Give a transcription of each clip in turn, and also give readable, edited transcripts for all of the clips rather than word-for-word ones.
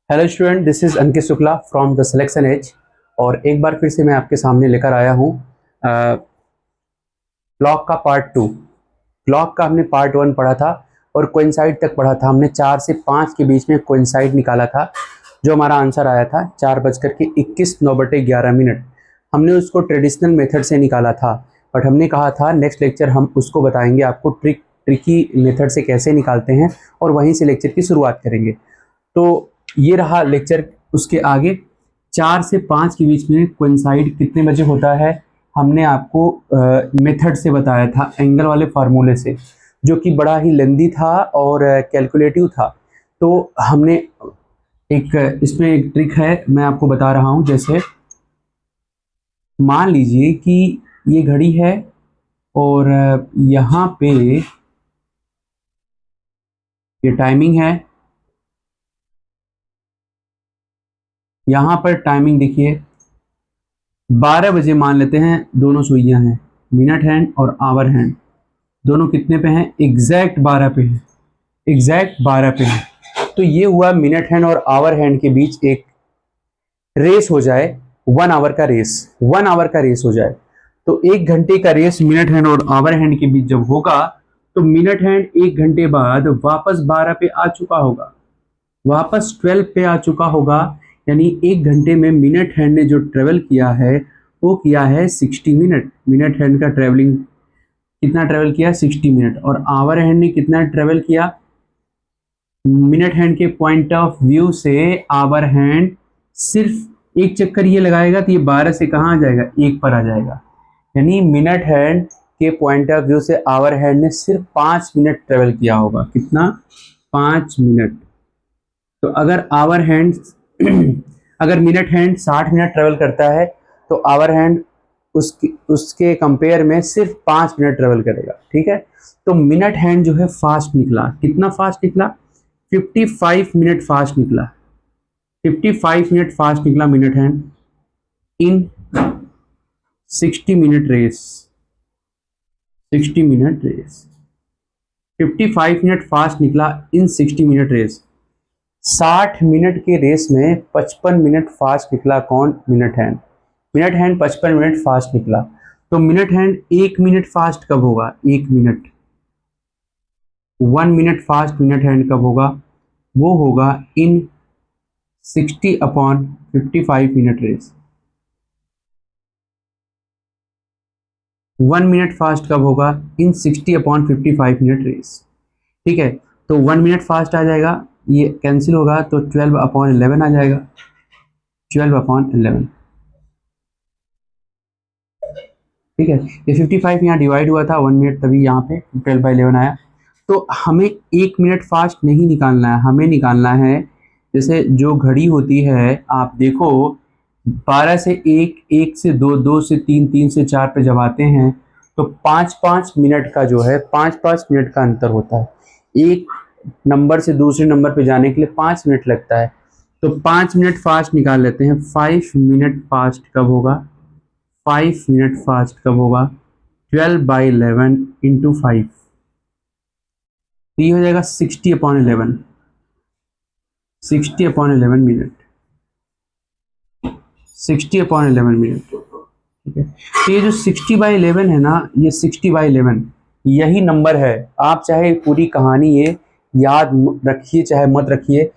Hello student, this is Ankit Shukla from the selection edge. और एक बार फिर से मैं आपके सामने लेकर आया हूँ ब्लॉक का पार्ट 2। ब्लॉक का हमने पार्ट 1 पढ़ा था और कोइंसाइड तक पढ़ा था। हमने 4 से 5 के बीच में कोइंसाइड निकाला था, जो हमारा आंसर आया था 4:21 9/11। हमने उसको ट्रेडिशनल मेथड से निकाला था, बट हमने कहा था नेक्स्ट लेक्चर हम उसको बताएंगे आपको ट्रिकी मेथड से कैसे निकालते हैं, और वहीं से लेक्चर की शुरुआत करेंगे। तो ये रहा लेक्चर। उसके आगे 4 से 5 के बीच में कोइंसाइड कितने बजे होता है हमने आपको मेथड से बताया था, एंगल वाले फार्मूले से, जो कि बड़ा ही लेंदी था और कैलकुलेटिव था। तो हमने एक इसमें एक ट्रिक है, मैं आपको बता रहा हूँ। जैसे मान लीजिए कि ये घड़ी है और यहाँ पे ये टाइमिंग है, यहाँ पर टाइमिंग देखिए 12 बजे मान लेते हैं। दोनों सुइयां हैं, मिनट हैंड और आवर हैंड, दोनों कितने पे हैं? एग्जैक्ट 12 पे हैं, एग्जैक्ट 12 पे हैं। तो ये हुआ मिनट हैंड और आवर हैंड के बीच एक रेस हो जाए, 1 आवर का रेस, 1 आवर का रेस हो जाए। तो 1 घंटे का रेस मिनट हैंड और आवर हैंड के बीच जब होगा, तो मिनट हैंड 1 घंटे बाद वापस 12 पे आ चुका होगा, वापस 12 पे आ चुका होगा। यानी 1 घंटे में मिनट हैंड ने जो ट्रेवल किया है वो किया है 60 मिनट। मिनट हैंड का ट्रेवलिंग कितना ट्रेवल किया? 60 मिनट। और आवर हैंड ने कितना ट्रेवल किया? मिनट हैंड के पॉइंट ऑफ व्यू से आवर हैंड सिर्फ एक चक्कर ये लगाएगा तो ये 12 से कहाँ आ जाएगा? 1 पर आ जाएगा। यानी मिनट हैंड के पॉइंट ऑफ व्यू से आवर हैंड ने सिर्फ 5 मिनट ट्रेवल किया होगा। कितना? 5 मिनट। तो अगर आवर हैंड अगर मिनट हैंड 60 मिनट ट्रेवल करता है तो आवर हैंड उसके कंपेयर में सिर्फ 5 मिनट ट्रेवल करेगा। ठीक है, तो मिनट हैंड जो है फास्ट निकला। कितना फास्ट निकला? 55 मिनट फास्ट निकला। 55 मिनट फास्ट निकला minute hand in 60 minute race. 60 minute race, 55 minute fast निकला इन 60 मिनट रेस। 60 मिनट के रेस में 55 मिनट फास्ट निकला। कौन? Minute hand. Minute hand 55 minute fast निकला। तो मिनट हैंड 1 मिनट फास्ट कब होगा? 1 minute. 1 minute fast minute hand कब होगा? वो होगा इन 60/55 मिनट रेस। 1 मिनट फास्ट कब होगा? इन 60/55 मिनट रेस। ठीक है, तो 1 मिनट फास्ट आ जाएगा, ये कैंसिल होगा तो 12/11 आ जाएगा। 12/11। ठीक है, ये 55 यहाँ डिवाइड हुआ था 1 मिनट, तभी यहाँ पे 12/11 आया। तो हमें 1 मिनट फास्ट नहीं निकालना है, हमें निकालना है जैसे जो घड़ी होती है, आप देखो 12 से 1, 1 से 2, 2 से 3, 3 से 4 पे जब आते हैं तो 5-5 मिनट का जो है 5-5 मिनट का अंतर होता है। एक नंबर से दूसरे नंबर पे जाने के लिए 5 मिनट लगता है। तो 5 मिनट फास्ट निकाल लेते हैं। 5 मिनट फास्ट कब होगा? 5 मिनट फास्ट कब होगा? 12/11 इंटू 5, ये हो जाएगा 60/11। 60/11 मिनट। 60/11 मिनट। ठीक है, तो ये जो 60/11 है ना, ये 60/11 यही नंबर है। आप चाहे पूरी कहानी ये याद रखिए चाहे मत रखिए,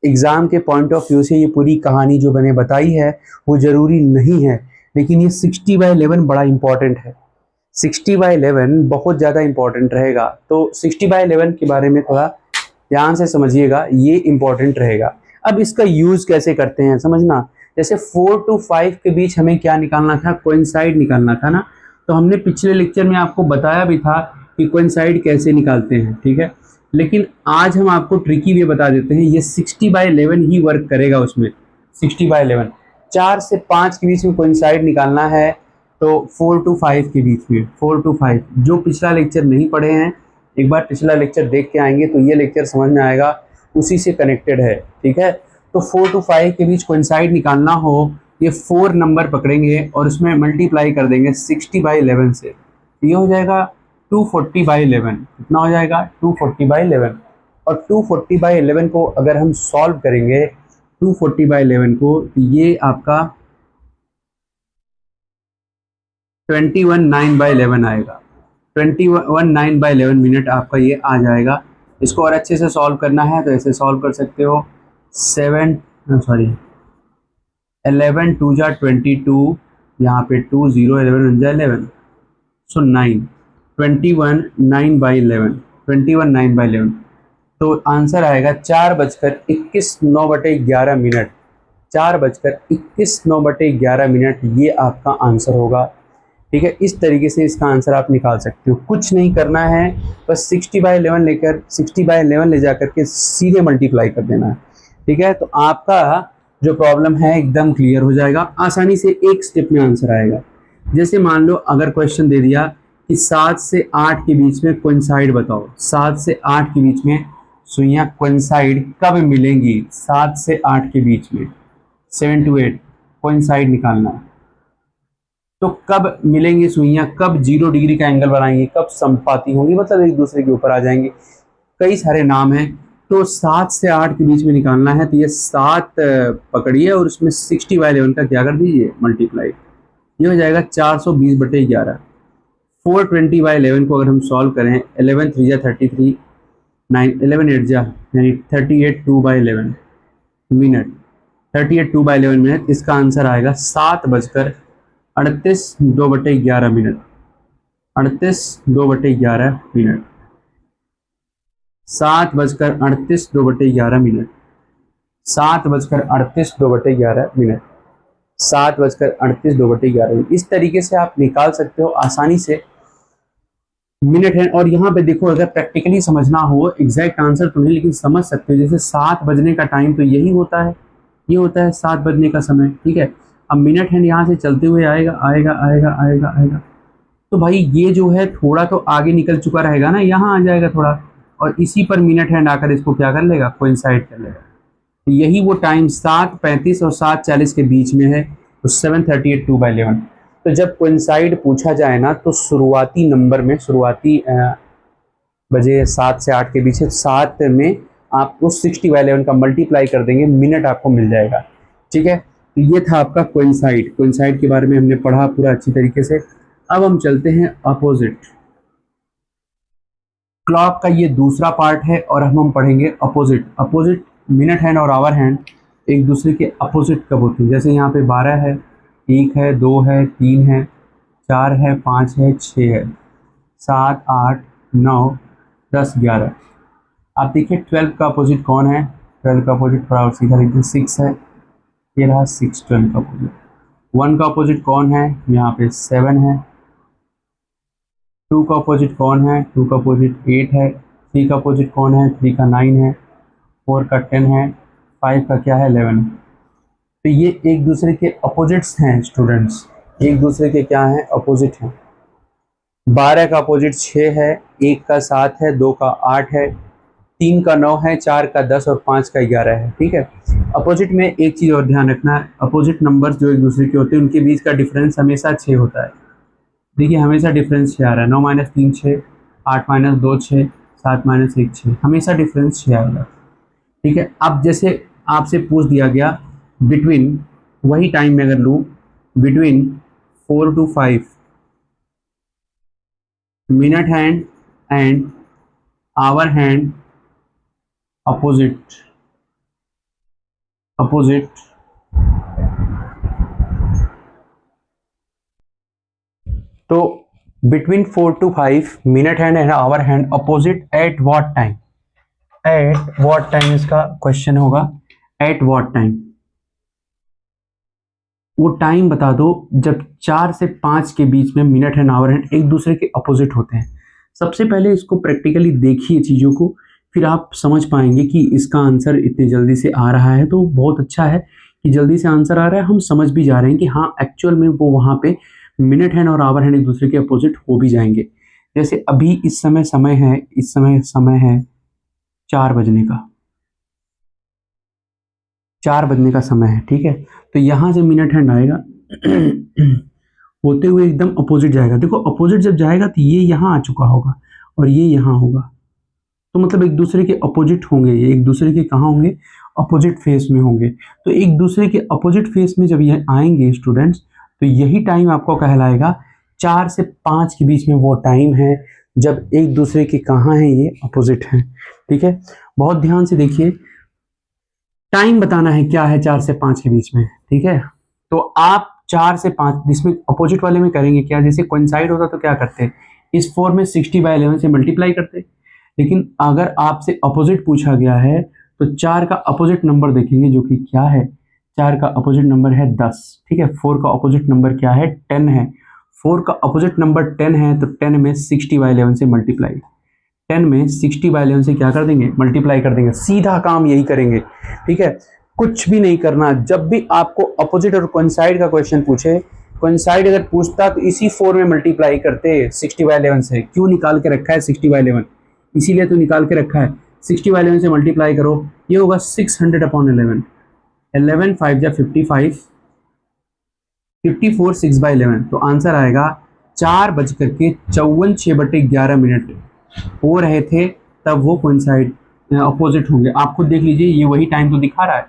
एग्जाम के पॉइंट ऑफ व्यू से ये पूरी कहानी जो मैंने बताई है वो जरूरी नहीं है, लेकिन ये 60/11 बड़ा इंपॉर्टेंट है। 60/11 बहुत ज़्यादा इंपॉर्टेंट रहेगा। तो 60/11 के बारे में थोड़ा ध्यान से समझिएगा, ये इंपॉर्टेंट रहेगा। अब इसका यूज़ कैसे करते हैं समझना। जैसे 4 to 5 के बीच हमें क्या निकालना था? कोइंसाइड निकालना था ना। तो हमने पिछले लेक्चर में आपको बताया भी था कि कोइंसाइड कैसे निकालते हैं। ठीक है, लेकिन आज हम आपको ट्रिकी वे बता देते हैं। ये 60/11 ही वर्क करेगा उसमें। 60/11 4 से 5 के बीच में कोइंसाइड निकालना है, तो 4 to 5 के बीच में। 4 to 5 जो पिछला लेक्चर नहीं पढ़े हैं, एक बार पिछला लेक्चर देख के आएंगे तो ये लेक्चर समझ में आएगा, उसी से कनेक्टेड है। ठीक है, तो 4 to 5 के बीच कोइंसाइड निकालना हो, ये 4 नंबर पकड़ेंगे और उसमें मल्टीप्लाई कर देंगे 60/11 से, ये हो जाएगा 240/11। कितना हो जाएगा? 240/11। और 240/11 को अगर हम सॉल्व करेंगे 240/11 को, ये आपका 21/9/11 आएगा। 21/9/11 मिनट आपका ये आ जाएगा। इसको और अच्छे से सॉल्व करना है तो ऐसे सॉल्व कर सकते हो। 11 2 जा 22, यहाँ पे 2 0 11 1 जा 11, सो 9, 21/9/11 तो आंसर आएगा 4:21 4:21 ये आपका आंसर होगा। ठीक है, इस तरीके से इसका आंसर आप निकाल सकते हो। कुछ नहीं करना है, बस 60/11 ले जाकर के सीधे मल्टीप्लाई कर देना है। ठीक है, तो आपका जो प्रॉब्लम है एकदम क्लियर हो जाएगा, आसानी से एक स्टेप में आंसर आएगा। जैसे मान लो अगर क्वेश्चन दे दिया कि 7 से 8 के बीच में कोइंसाइड बताओ, 7 से 8 के बीच में सुइयां कोइंसाइड कब मिलेंगी, 7 से 8 के बीच में 7 to 8 कोइंसाइड निकालना है। तो कब मिलेंगी सुइयां, कब 0 डिग्री का एंगल बनाएंगी, कब समपाती होंगी, मतलब एक दूसरे के ऊपर आ जाएंगे। कई सारे नाम हैं, तो 7 से 8 के बीच में निकालना है। तो ये 7 पकड़िए और उसमें 60/11 का क्या कर दीजिए मल्टीप्लाई, ये हो जाएगा 420/11। 420/11 को अगर हम सॉल्व करें, 11 3 जा 33, 9 11 8 जा यानी 38 2/11 मिनट, 38 2/11 मिनट। इसका आंसर आएगा 7:38 2/11 minute, 38 2/11 minute, 7:38 2/11 minute, 7:38 2/11 minute, 7:38 2/11 minute. इस तरीके से आप निकाल सकते हो आसानी से मिनट है। और यहाँ पे देखो, अगर प्रैक्टिकली समझना हो, एग्जैक्ट आंसर तो नहीं लेकिन समझ सकते हो। जैसे 7 बजने का टाइम तो यही होता है, ये होता है 7 बजने का समय। ठीक है, अब मिनट हैंड यहाँ से चलते हुए आएगा आएगा आएगा आएगा आएगा, तो भाई ये जो है थोड़ा तो आगे निकल चुका रहेगा ना, यहाँ आ जाएगा थोड़ा, और इसी पर मिनट हैंड आकर इसको क्या कर लेगा, कोइंसाइड कर लेगा। तो यही वो टाइम 7:35 और 7:40 के बीच में है, तो 7:38 2/11। तो जब कोइंसाइड पूछा जाए ना, तो शुरुआती नंबर में, शुरुआती बजे 7 से 8 के बीच है, 7 में आप उस 60/11 का मल्टीप्लाई कर देंगे, मिनट आपको मिल जाएगा। ठीक है, तो ये था आपका कोइंसाइड। कोइंसाइड के बारे में हमने पढ़ा पूरा अच्छी तरीके से। अब हम चलते हैं अपोजिट। क्लॉक का ये दूसरा पार्ट है और हम पढ़ेंगे अपोजिट। अपोजिट मिनट हैंड और आवर हैंड एक दूसरे के अपोजिट कब होते हैं। जैसे यहाँ पे 12 है, 1 है, 2 है, 3 है, 4 है, 5 है, 6 है, 7 8 9 10 11। आप देखिए 12 का अपोजिट कौन है, 12 का अपोजिट थोड़ा और सीधा लिखते हैं, 6 है, ये रहा 6 12 का अपोजिट। 1 का अपोजिट कौन है, यहाँ पे 7 है। 2 का अपोजिट कौन है, 2 का अपोजिट 8 है। 3 का अपोजिट कौन है, 3 का 9 है। 4 का 10 है। 5 का क्या है, 11। तो ये एक दूसरे के अपोजिट्स हैं स्टूडेंट्स, एक दूसरे के क्या हैं, अपोजिट हैं। 12 का अपोजिट 6 है, 1 का 7 है, 2 का 8 है, 3 का 9 है, 4 का 10 और 5 का 11 है। ठीक है, अपोजिट में एक चीज़ और ध्यान रखना है, अपोजिट नंबर्स जो एक दूसरे के होते हैं उनके बीच का डिफरेंस हमेशा 6 होता है। देखिए हमेशा डिफरेंस 6 आ रहा है, 9 - 3 6, 8 - 2 6, 7 - 1 6, हमेशा डिफरेंस 6 आएगा। ठीक है, अब जैसे आपसे पूछ दिया गया बिटवीन, वही टाइम में अगर लूँ, between 4 to 5 minute hand and hour hand opposite, opposite. तो between 4 to 5 minute hand and hour hand opposite at what time, at what time इसका क्वेश्चन होगा, एट व्हाट टाइम। वो टाइम बता दो जब 4 से 5 के बीच में मिनट हैंड आवर हैंड एक दूसरे के अपोजिट होते हैं। सबसे पहले इसको प्रैक्टिकली देखिए चीज़ों को, फिर आप समझ पाएंगे कि इसका आंसर इतनी जल्दी से आ रहा है। तो बहुत अच्छा है कि जल्दी से आंसर आ रहा है, हम समझ भी जा रहे हैं कि हाँ एक्चुअल में वो वहाँ पे मिनट हैंड और आवर हैंड एक दूसरे के अपोजिट हो भी जाएंगे। जैसे अभी इस समय समय है, इस समय है 4 बजने का, 4 बजने का समय है। ठीक है, तो यहाँ से मिनट हैंड आएगा होते हुए एकदम अपोजिट जाएगा। देखो अपोजिट जब जाएगा तो ये यहाँ आ चुका होगा और ये यहाँ होगा, तो मतलब एक दूसरे के अपोजिट होंगे, ये एक दूसरे के कहाँ होंगे, अपोजिट फेस में होंगे। तो एक दूसरे के अपोजिट फेस में जब ये आएंगे स्टूडेंट्स, तो यही टाइम आपको कहलाएगा 4 से 5 के बीच में वो टाइम है जब एक दूसरे के कहाँ हैं, ये अपोजिट हैं। ठीक है, बहुत ध्यान से देखिए, टाइम बताना है क्या है 4 से 5 के बीच में। ठीक है, तो आप 4 से 5 इसमें अपोजिट वाले में करेंगे क्या, जैसे कोइंसाइड होता तो क्या करते, इस 4 में 60/11 से मल्टीप्लाई करते। लेकिन अगर आपसे अपोजिट पूछा गया है तो 4 का अपोजिट नंबर देखेंगे, जो कि क्या है, 4 का अपोजिट नंबर है 10। ठीक है, 4 का अपोजिट नंबर क्या है, 10 है। 4 का अपोजिट नंबर 10 है, तो 10 में 60/11 से मल्टीप्लाई, 10 में 60/11 से क्या कर देंगे, मल्टीप्लाई कर देंगे। सीधा काम यही करेंगे। ठीक है, कुछ भी नहीं करना। जब भी आपको अपोजिट और कोइंसाइड का क्वेश्चन पूछे, कोइंसाइड अगर पूछता तो इसी 4 में मल्टीप्लाई करते 60/11 से। क्यों निकाल के रखा है 60/11, इसीलिए तो निकाल के रखा है। 60/11 से मल्टीप्लाई करो, ये होगा 600/11, 11 5 जा 55, 54 6/11, तो आंसर आएगा 4:54 6/11 हो रहे थे, तब वो कोइंसाइड अपोजिट होंगे। आप खुद देख लीजिए, ये वही टाइम तो दिखा रहा है,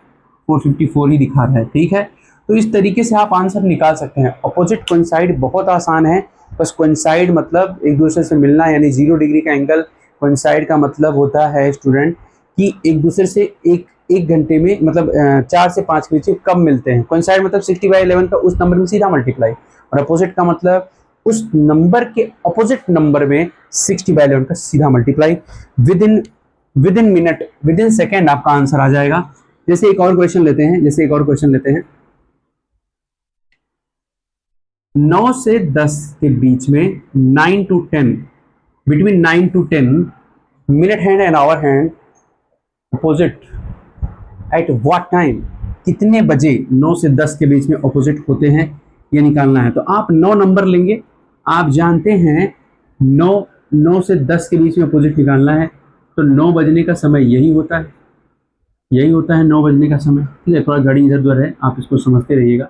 4:54 ही दिखा रहा है। ठीक है, तो इस तरीके से आप आंसर निकाल सकते हैं। अपोजिट कोइंसाइड बहुत आसान है, बस कोइंसाइड मतलब एक दूसरे से मिलना, यानी 0 डिग्री का एंगल। कोइंसाइड का मतलब होता है स्टूडेंट कि एक दूसरे से एक घंटे में, मतलब 4 से 5 के बीच कब मिलते हैं। कोइंसाइड मतलब 60/11 का उस नंबर में सीधा मल्टीप्लाई, और अपोजिट का मतलब उस नंबर के अपोजिट नंबर में 60/11 का सीधा multiply. With in minute, with in second आपका आंसर आ जाएगा। जैसे एक और क्वेश्चन लेते हैं, 9 से 10 के बीच में 9 to 10, between 9 to 10 minute hand and hour hand opposite at what time, कितने बजे 9 से 10 के बीच में अपोजिट होते हैं, ये निकालना है। तो आप 9 नंबर लेंगे, आप जानते हैं 9 से 10 के बीच में अपोजिट निकालना है, तो 9 बजने का समय यही होता है, 9 बजने का समय। ठीक है, थोड़ा घड़ी इधर उधर है, आप इसको समझते रहिएगा।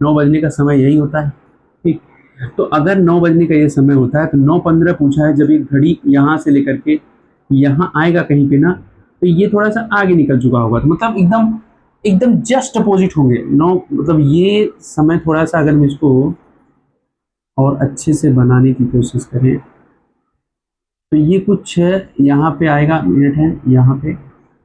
9 बजने का समय यही होता है। ठीक, तो अगर 9 बजने का ये समय होता है, तो 9:15 पूछा है, जब ये घड़ी यहाँ से लेकर के यहाँ आएगा कहीं पे ना, तो ये थोड़ा सा आगे निकल चुका होगा, तो मतलब एकदम जस्ट अपोजिट होंगे 9। मतलब ये समय थोड़ा सा, अगर हम इसको और अच्छे से बनाने की कोशिश करें, तो ये कुछ यहाँ पे आएगा मिनट है यहाँ पे,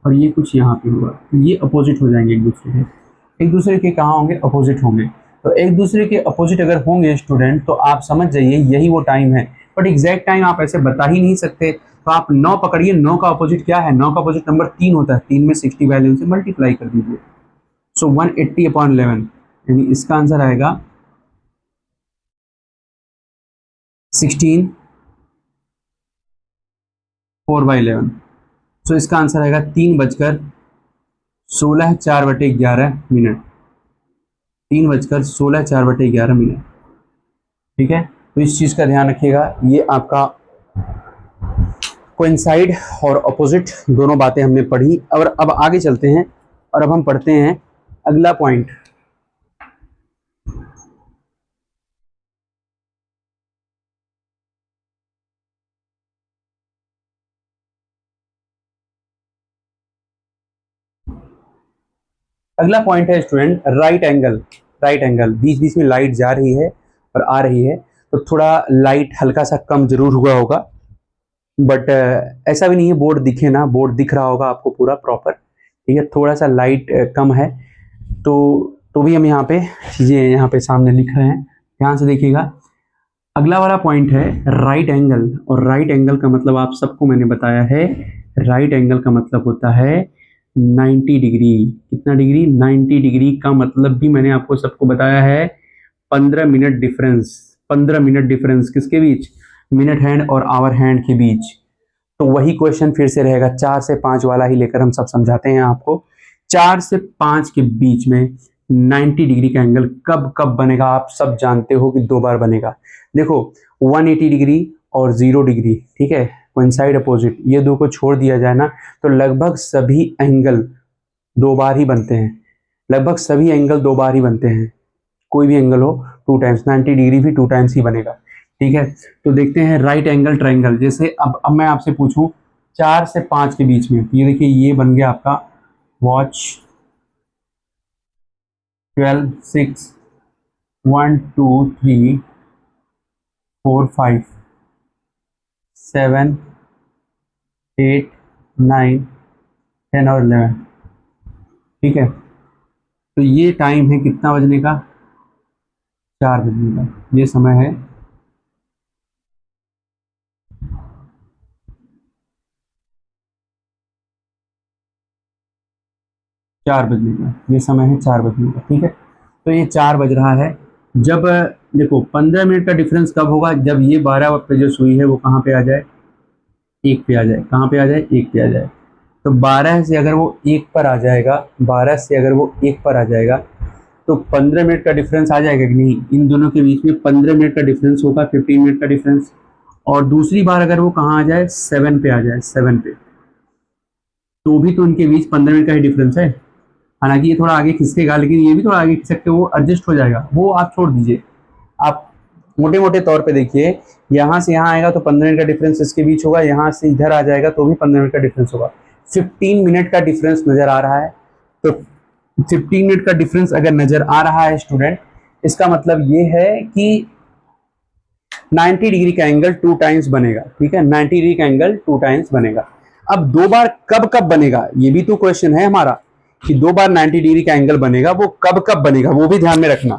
और ये कुछ यहाँ पे होगा, ये अपोजिट हो जाएंगे एक दूसरे के कहाँ होंगे, अपोजिट होंगे। तो एक दूसरे के अपोजिट अगर होंगे स्टूडेंट, तो आप समझ जाइए यही वो टाइम है। बट एग्जैक्ट टाइम आप ऐसे बता ही नहीं सकते, तो आप 9 पकड़िए, 9 का अपोजिट क्या है, 9 का अपोजिट नंबर 3 होता है, 3 में 60/11 से मल्टीप्लाई कर दीजिए, सो 180/11, यानी इसका आंसर आएगा 16 4/11। सो इसका आंसर आएगा 3:16 4/11, 3:16 4/11। ठीक है, तो इस चीज का ध्यान रखिएगा। ये आपका कोइंसाइड और अपोजिट दोनों बातें हमने पढ़ी, और अब आगे चलते हैं, और अब हम पढ़ते हैं अगला पॉइंट। अगला पॉइंट है स्टूडेंट राइट एंगल। बीच बीच में लाइट जा रही है और आ रही है, तो थोड़ा लाइट हल्का सा कम जरूर हुआ होगा, बट ऐसा भी नहीं है बोर्ड दिखे ना, बोर्ड दिख रहा होगा आपको पूरा प्रॉपर। ठीक है, थोड़ा सा लाइट कम है, तो भी हम यहाँ पे चीज़ें यहाँ पे सामने लिख रहे हैं, ध्यान से देखिएगा। अगला वाला पॉइंट है राइट एंगल, और राइट एंगल का मतलब आप सबको मैंने बताया है, राइट एंगल का मतलब होता है 90 डिग्री। कितना डिग्री, 90 डिग्री का मतलब भी मैंने आपको सबको बताया है, 15 मिनट डिफरेंस। 15 मिनट डिफरेंस किसके बीच, मिनट हैंड और आवर हैंड के बीच। तो वही क्वेश्चन फिर से रहेगा, 4 से 5 वाला ही लेकर हम सब समझाते हैं आपको। 4 से 5 के बीच में 90 डिग्री का एंगल कब कब बनेगा, आप सब जानते हो कि 2 बार बनेगा। देखो 180 डिग्री और 0 डिग्री, ठीक है, कोइंसाइड अपोजिट, ये दो को छोड़ दिया जाए ना, तो लगभग सभी एंगल 2 बार ही बनते हैं, लगभग सभी एंगल 2 बार ही बनते हैं। कोई भी एंगल हो 2 टाइम्स, 90 डिग्री भी 2 टाइम्स ही बनेगा। ठीक है, तो देखते हैं राइट एंगल ट्रायंगल। जैसे अब मैं आपसे पूछूं 4 से 5 के बीच में, तो ये देखिए ये बन गया आपका वॉच 12 6 1 2 3 4 5 7 8 9 10 और 11। ठीक है, तो ये टाइम है कितना बजने का, 4 बजने का। ये समय है 4 बजने का, ये समय है 4 बजने का। ठीक है, तो ये 4 बज रहा है। जब देखो 15 मिनट का डिफरेंस कब होगा, जब ये 12 पे जो सुई है वो कहाँ पे आ जाए, 1 पे आ जाए। कहाँ पे आ जाए, 1 पे आ जाए। तो 12 से अगर वो 1 पर आ जाएगा, 12 से अगर वो 1 पर आ जाएगा तो 15 मिनट का डिफरेंस आ जाएगा कि नहीं, इन दोनों के बीच में 15 मिनट का डिफरेंस होगा, 15 मिनट का डिफरेंस। और दूसरी बार अगर वो कहाँ आ जाए, 7 पे आ जाए, 7 पे, तो भी तो उनके बीच 15 मिनट का ही डिफरेंस है। हालांकि ये थोड़ा आगे खिसकेगा, लेकिन ये भी थोड़ा आगे खिसक के वो एडजस्ट हो जाएगा, वो आप छोड़ दीजिए। आप मोटे मोटे तौर पे देखिए, यहाँ से यहाँ आएगा तो 15 मिनट का डिफरेंस इसके बीच होगा, यहाँ से इधर आ जाएगा तो भी 15 मिनट का डिफरेंस होगा। 15 मिनट का डिफरेंस नजर आ रहा है। तो 15 मिनट का डिफरेंस अगर नजर आ रहा है स्टूडेंट, इसका मतलब ये है कि 90 डिग्री का एंगल 2 टाइम्स बनेगा। ठीक है, 90 डिग्री का एंगल 2 टाइम्स बनेगा। अब 2 बार कब कब बनेगा, ये भी तो क्वेश्चन है हमारा, कि 2 बार 90 डिग्री का एंगल बनेगा, वो कब कब बनेगा, वो भी ध्यान में रखना।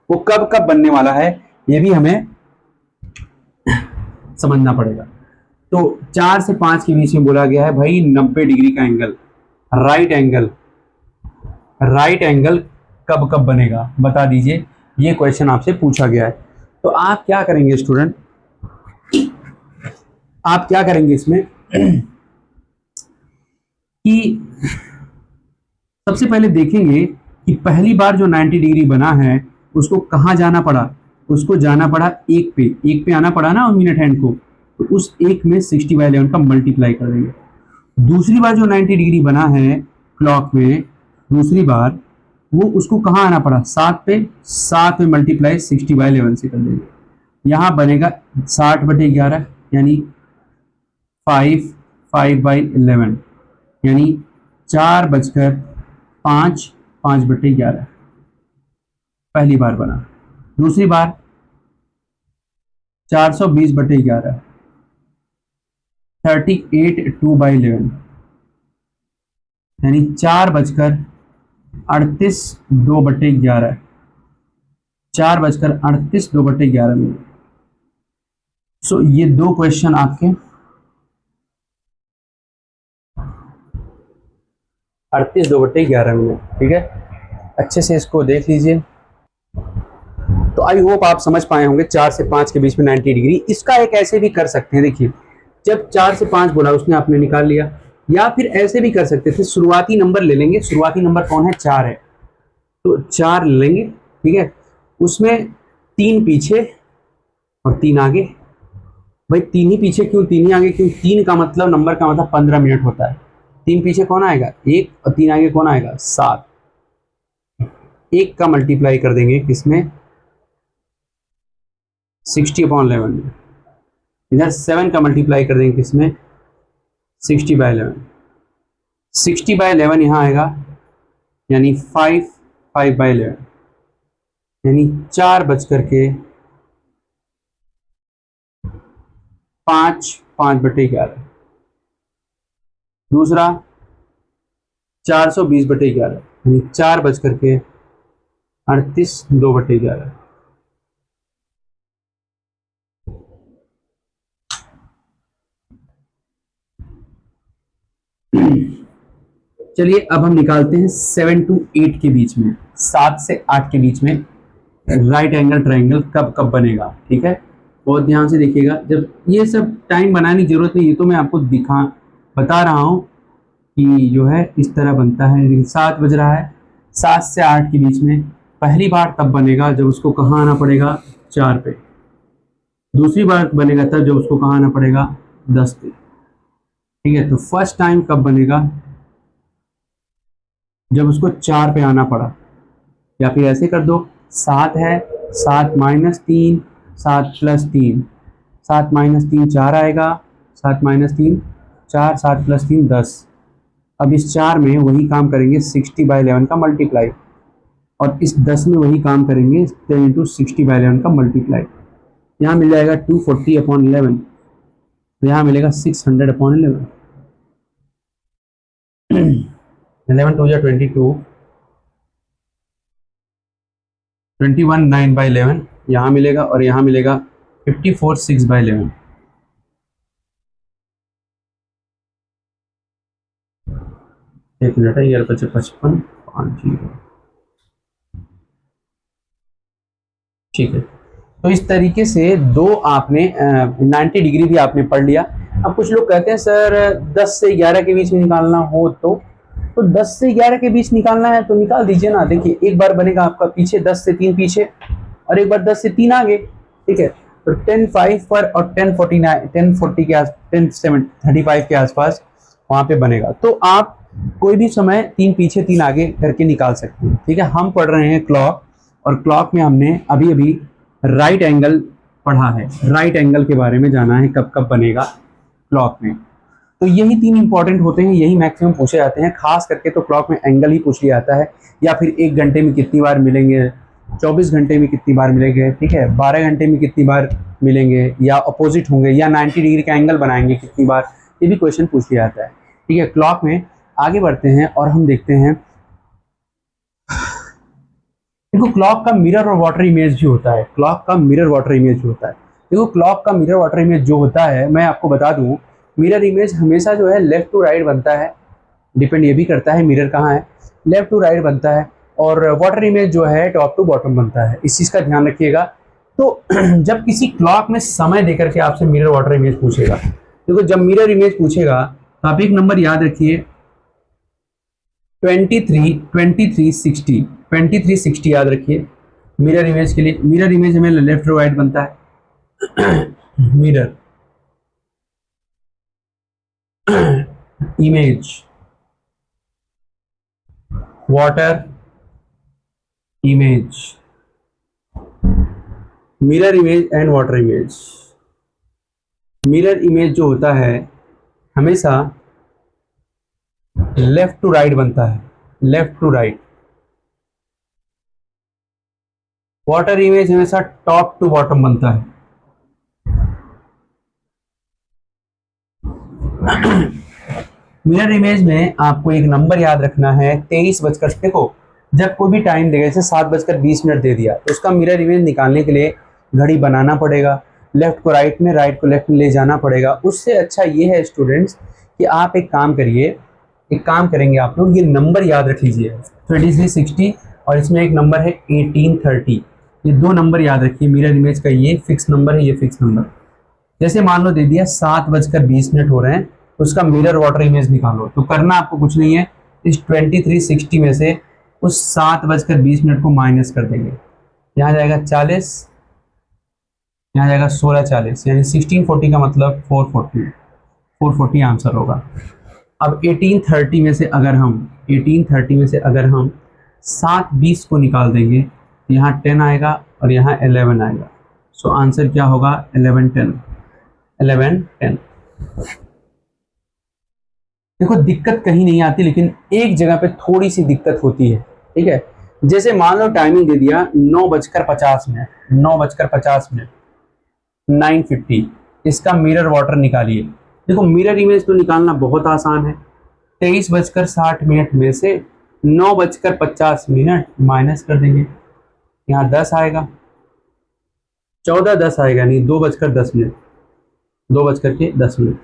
वो कब कब बनने वाला है, ये भी हमें समझना पड़ेगा। तो 4 से 5 के बीच में बोला गया है भाई 90 डिग्री का angle, right angle, right angle कब कब बनेगा, बता दीजिए। ये क्वेश्चन आपसे पूछा गया है। तो आप क्या करेंगे स्टूडेंट, आप क्या करेंगे इसमें कि सबसे पहले देखेंगे कि पहली बार जो 90 डिग्री बना है उसको कहाँ जाना पड़ा, उसको जाना पड़ा 1 पे, 1 पे आना पड़ा ना मिनट हैंड को, तो उस 1 में 60/11 का मल्टीप्लाई कर देंगे। दूसरी बार जो 90 डिग्री बना है क्लॉक में, दूसरी बार वो उसको कहाँ आना पड़ा, 7 पे, 7 में मल्टीप्लाई 60/11 से कर देंगे। यहाँ बनेगा 60/11, यानी 5/11, यानी 4:05, 5/11 पहली बार बना। दूसरी बार 420/11, 38/2/11, यानी 4:38 2/11, 4:38 2/11 मिनट। सो ये दो क्वेश्चन आपके 38 2/11 मिनट। ठीक है, अच्छे से इसको देख लीजिए। तो आई होप आप समझ पाए होंगे 4 से 5 के बीच में 90 डिग्री। इसका एक ऐसे भी कर सकते हैं, देखिए जब 4 से 5 बोला उसने आपने निकाल लिया, या फिर ऐसे भी कर सकते थे, शुरुआती नंबर ले लेंगे। शुरुआती नंबर कौन है, 4 है, तो 4 लेंगे। ठीक है, उसमें 3 पीछे और 3 आगे। भाई 3 ही पीछे क्यों, 3 ही आगे क्यों, 3 का मतलब नंबर का मतलब 15 मिनट होता है। 3 पीछे कौन आएगा, 1, और 3 आगे कौन आएगा, 7। 1 का मल्टीप्लाई कर देंगे किसमें, 60/11 में। इधर 7 का मल्टीप्लाई कर देंगे किसमें, 60/11। 60/11 यहाँ आएगा, यानी 5/11, यानी 4:05, 5/11। दूसरा 420/11, यानी 4:38 2/11। चलिए अब हम निकालते हैं 7 to 8 के बीच में, 7 से 8 के बीच में राइट एंगल ट्रायंगल कब कब बनेगा। ठीक है, बहुत ध्यान से देखिएगा। जब ये सब टाइम बनाने की जरूरत नहीं, ये तो मैं आपको बता रहा हूँ कि जो है इस तरह बनता है। 7 बज रहा है, 7 से 8 के बीच में पहली बार तब बनेगा जब उसको कहाँ आना पड़ेगा, 4 पे। दूसरी बार बनेगा तब जब उसको कहाँ आना पड़ेगा, 10 पे। ठीक है, तो फर्स्ट टाइम कब बनेगा, जब उसको 4 पे आना पड़ा। या फिर ऐसे कर दो, 7 है, 7 - 3, 7 + 3, 7 - 3 4 आएगा, 7 - 3 4, 7 + 3 10, अब इस 4 में वही काम करेंगे 60/11 का मल्टीप्लाई, और इस 10 में वही काम करेंगे 10 इंटू 60/11 का मल्टीप्लाई। यहाँ मिल जाएगा 240/11, तो यहाँ मिलेगा 600/11। 11 टू या 22, 21/9/11 यहाँ मिलेगा, और यहाँ मिलेगा 54/6/11। एक मिनट है, 55/5 ठीक है। तो इस तरीके से दो आपने 90 डिग्री भी आपने पढ़ लिया। अब कुछ लोग कहते हैं सर 10 से 11 के बीच में निकालना हो तो 10 से 11 के बीच निकालना है तो निकाल दीजिए ना। देखिए एक बार बनेगा आपका पीछे 10 से 3 पीछे, और एक बार 10 से 3 आगे, ठीक है। तो 10/5 पर और 10:49 10:40 के आस 10:35 के आसपास वहां पे बनेगा। तो आप कोई भी समय 3 पीछे 3 आगे करके निकाल सकते हैं, ठीक है। हम पढ़ रहे हैं क्लॉक, और क्लॉक में हमने अभी अभी राइट एंगल पढ़ा है, राइट एंगल के बारे में जाना है कब कब बनेगा क्लॉक में। तो यही 3 इंपॉर्टेंट होते हैं, यही मैक्सिमम पूछे जाते हैं, खास करके तो क्लॉक में एंगल ही पूछ लिया जाता है, या फिर 1 घंटे में कितनी बार मिलेंगे, 24 घंटे में कितनी बार मिलेंगे, ठीक है, 12 घंटे में कितनी बार मिलेंगे, या अपोजिट होंगे, या 90 डिग्री का एंगल बनाएंगे कितनी बार, ये भी क्वेश्चन पूछ लिया जाता है, ठीक है। क्लॉक में आगे बढ़ते हैं और हम देखते हैं, देखो क्लॉक का मिरर और वाटर इमेज भी होता है, क्लॉक का मिरर वाटर इमेज भी होता है। देखो क्लॉक का मिरर वाटर इमेज जो होता है, मैं आपको बता दूं, मिरर इमेज हमेशा जो है लेफ्ट टू राइट बनता है, डिपेंड ये भी करता है मिरर कहाँ है, लेफ्ट टू राइट बनता है, और वाटर इमेज जो है टॉप टू बॉटम बनता है, इस चीज़ का ध्यान रखिएगा। तो जब किसी क्लॉक में समय देकर के आपसे मिरर वाटर इमेज पूछेगा, देखो जब मिरर इमेज पूछेगा तो आप एक नंबर याद रखिए, 2360 2360 याद रखिए मिरर इमेज के लिए। मिरर इमेज हमें लेफ्ट टू राइट बनता है। Mirror image water image, mirror image and water image. Mirror image जो होता है हमेशा लेफ्ट टू राइट बनता है, left to right. Water image हमेशा टॉप टू बॉटम बनता है। मिरर इमेज में आपको एक नंबर याद रखना है, 23 बजकर, देखो जब कोई भी टाइम देगा, जैसे 7:20 दे दिया, तो उसका मिरर इमेज निकालने के लिए घड़ी बनाना पड़ेगा, लेफ्ट को राइट में, राइट को लेफ्ट में ले जाना पड़ेगा। उससे अच्छा ये है स्टूडेंट्स कि आप एक काम करिए, एक काम करेंगे आप लोग, ये नंबर याद रख लीजिए 2360, और इसमें एक नंबर है 1830, ये 2 नंबर याद रखिए। मिरर इमेज का ये फिक्स नंबर है, ये फिक्स नंबर। जैसे मान लो दे दिया 7:20 हो रहे हैं, तो उसका मिरर वाटर इमेज निकालो। तो करना आपको कुछ नहीं है, इस 2360 में से उस 7:20 को माइनस कर देंगे, यहाँ जाएगा 40, यहाँ जाएगा 1640, यानी 1640 का मतलब 440 आंसर होगा। अब 1830 में से अगर हम 7:20 को निकाल देंगे, तो यहाँ 10 आएगा और यहाँ 11 आएगा। सो आंसर क्या होगा, 1110। देखो दिक्कत कहीं नहीं आती, लेकिन एक जगह पे थोड़ी सी दिक्कत होती है, ठीक है। जैसे मान लो टाइमिंग दे दिया 9:50, 9:50, इसका मिरर वाटर निकालिए। देखो मिरर इमेज तो निकालना बहुत आसान है, 23:60 में से 9:50 माइनस कर देंगे, यहाँ 10 आएगा, 14:10 आएगा, नहीं 2:10, 2:10।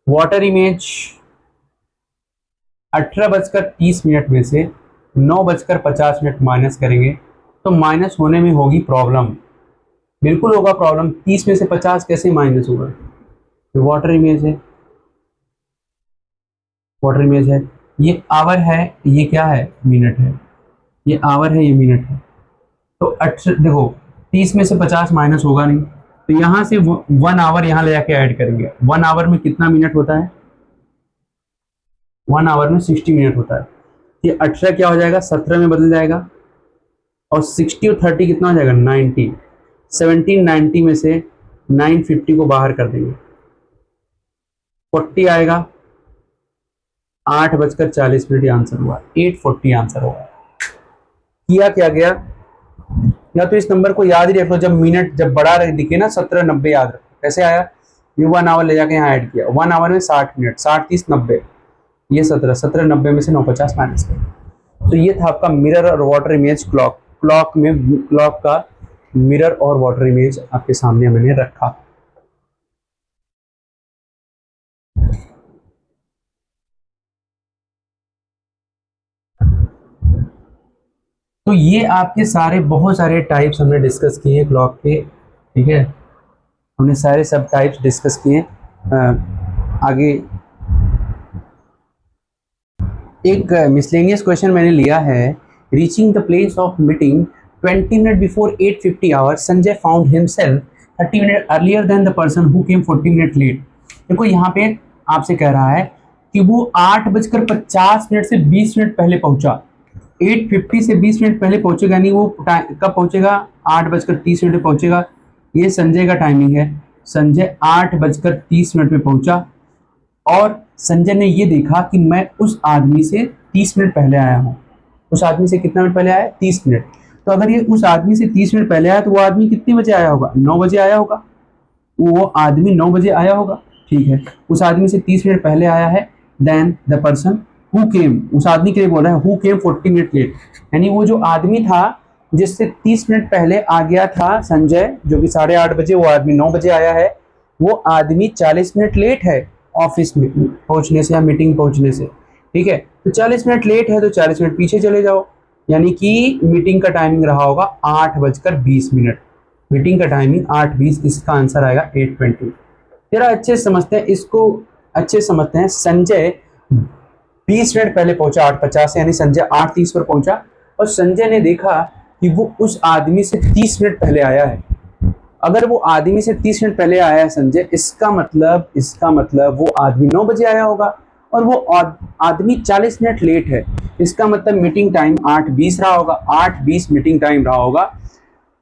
वाटर इमेज 18:30 में से 9:50 माइनस करेंगे, तो माइनस होने में होगी प्रॉब्लम, बिल्कुल होगा प्रॉब्लम। 30 में से 50 कैसे माइनस होगा, तो वाटर इमेज है, वाटर इमेज है, ये आवर है, ये क्या है, मिनट है, ये आवर है, ये मिनट है। तो देखो 30 में से 50 माइनस होगा नहीं, तो यहाँ से 1 आवर यहाँ ले जाके ऐड करेंगे। 1 आवर में कितना मिनट होता है, 1 आवर में 60 मिनट होता है। ये 18 क्या हो जाएगा, 17 में बदल जाएगा, और 60 और 30 कितना हो जाएगा, 90। 1790 में से 950 को बाहर कर देंगे, 40 आएगा, 8:40 आंसर हुआ, 8:40 आंसर होगा। किया क्या गया, या तो इस नंबर को याद ही रख लो, जब मिनट जब बड़ा दिखे ना 17:90 याद रखो। कैसे आया, ये 1 आवर ले जाके यहाँ ऐड किया, 1 आवर में 60 मिनट, 60 30 90, ये 17, 17 90 में से 950 माइनस कर। तो ये था आपका मिरर और वाटर इमेज क्लॉक। क्लॉक का मिरर और वाटर इमेज आपके सामने मैंने रखा। तो ये आपके सारे बहुत सारे टाइप्स हमने डिस्कस किए हैं क्लॉक के, ठीक है, हमने सारे सब टाइप्स डिस्कस किए। आगे एक मिसलेनियस क्वेश्चन मैंने लिया है। Reaching the place of meeting 20 minute before 8:50 hour, Sanjay found himself 30 minute earlier than the person who came 40 minute late. देखो यहाँ पे आपसे कह रहा है कि वो 8:50 से 20 मिनट पहले पहुंचा, 8:50 से 20 मिनट पहले पहुंचेगा, नहीं वो कब पहुंचेगा, 8:30 पे पहुंचेगा। ये संजय का टाइमिंग है, संजय 8:30 पे पहुंचा और संजय ने ये देखा कि मैं उस आदमी से 30 मिनट पहले आया हूँ। उस आदमी से कितना मिनट पहले आया, 30 मिनट। तो अगर ये उस आदमी से 30 मिनट पहले आया तो वो आदमी कितने बजे आया होगा, 9 बजे आया होगा, वो आदमी 9 बजे आया होगा, ठीक है। उस आदमी से 30 मिनट पहले आया है, then the person who came, उस आदमी के लिए बोल रहा है हु केम 40 मिनट लेट, यानी वो जो आदमी था जिससे 30 मिनट पहले आ गया था संजय, जो कि 8:30 बजे, वो आदमी 9 बजे आया है, वो आदमी 40 मिनट लेट है ऑफिस में पहुंचने से या मीटिंग पहुंचने से, ठीक है। तो 40 मिनट लेट है तो 40 मिनट पीछे चले जाओ, यानी कि मीटिंग का टाइमिंग रहा होगा 8:20। मीटिंग का टाइमिंग 8:20, इसका आंसर आएगा 8:20। जरा अच्छे समझते हैं इसको, अच्छे समझते हैं। संजय 20 मिनट पहले पहुंचा 8:50 से, यानी संजय 8:30 पर पहुंचा और संजय ने देखा कि वो उस आदमी से 30 मिनट पहले आया है। अगर वो आदमी से 30 मिनट पहले आया है संजय, इसका मतलब वो आदमी 9 बजे आया होगा और वो आदमी 40 मिनट लेट है, इसका मतलब मीटिंग टाइम 8:20 रहा होगा, 8:20 मीटिंग टाइम रहा होगा,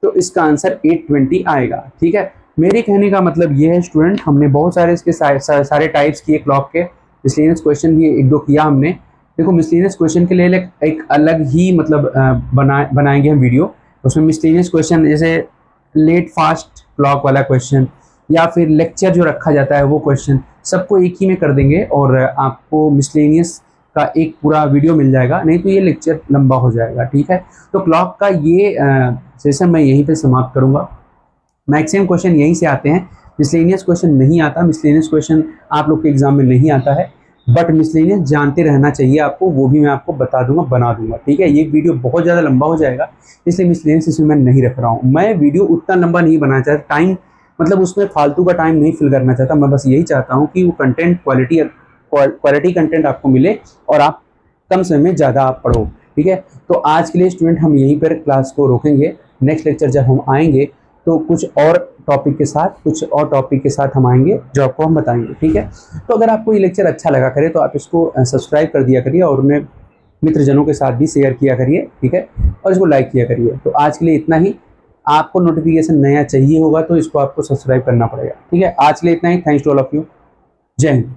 तो इसका आंसर 8:20 आएगा, ठीक है। मेरे कहने का मतलब ये है स्टूडेंट, हमने बहुत सारे इसके सारे टाइप्स किए क्लॉक के, मिसलेनियस क्वेश्चन भी 1-2 किया हमने। देखो मिसलेनियस क्वेश्चन के लिए एक अलग ही मतलब बनाएंगे हम वीडियो, उसमें मिसलेनियस क्वेश्चन जैसे लेट फास्ट क्लॉक वाला क्वेश्चन या फिर लेक्चर जो रखा जाता है वो क्वेश्चन, सबको एक ही में कर देंगे और आपको मिसलेनियस का एक पूरा वीडियो मिल जाएगा, नहीं तो ये लेक्चर लंबा हो जाएगा, ठीक है। तो क्लॉक का ये सेशन मैं यहीं पे समाप्त करूंगा। मैक्सिमम क्वेश्चन यहीं से आते हैं, मिसलेनियस क्वेश्चन नहीं आता, मिसलेनियस क्वेश्चन आप लोग के एग्जाम में नहीं आता है, बट मिसलेनियस जानते रहना चाहिए आपको, वो भी मैं आपको बता दूंगा, बना दूंगा, ठीक है। ये वीडियो बहुत ज़्यादा लंबा हो जाएगा, इसलिए मिसलेनियस इसमें मैं नहीं रख रहा हूँ। मैं वीडियो उतना लंबा नहीं बनाना चाहता, टाइम मतलब उसमें फालतू का टाइम नहीं फिल करना चाहता, मैं बस यही चाहता हूँ कि वो कंटेंट क्वालिटी कंटेंट आपको मिले और आप कम समय में ज़्यादा आप पढ़ो, ठीक है। तो आज के लिए स्टूडेंट हम यहीं पर क्लास को रोकेंगे, नेक्स्ट लेक्चर जब हम आएंगे तो कुछ और टॉपिक के साथ हम आएंगे जो आपको हम बताएंगे, ठीक है। तो अगर आपको ये लेक्चर अच्छा लगा करे तो आप इसको सब्सक्राइब कर दिया करिए और उन्हें मित्रजनों के साथ भी शेयर किया करिए, ठीक है, और इसको लाइक किया करिए। तो आज के लिए इतना ही, आपको नोटिफिकेशन नया चाहिए होगा तो इसको आपको सब्सक्राइब करना पड़ेगा, ठीक है। आज के लिए इतना ही, thanks to all of you, जय हिंद।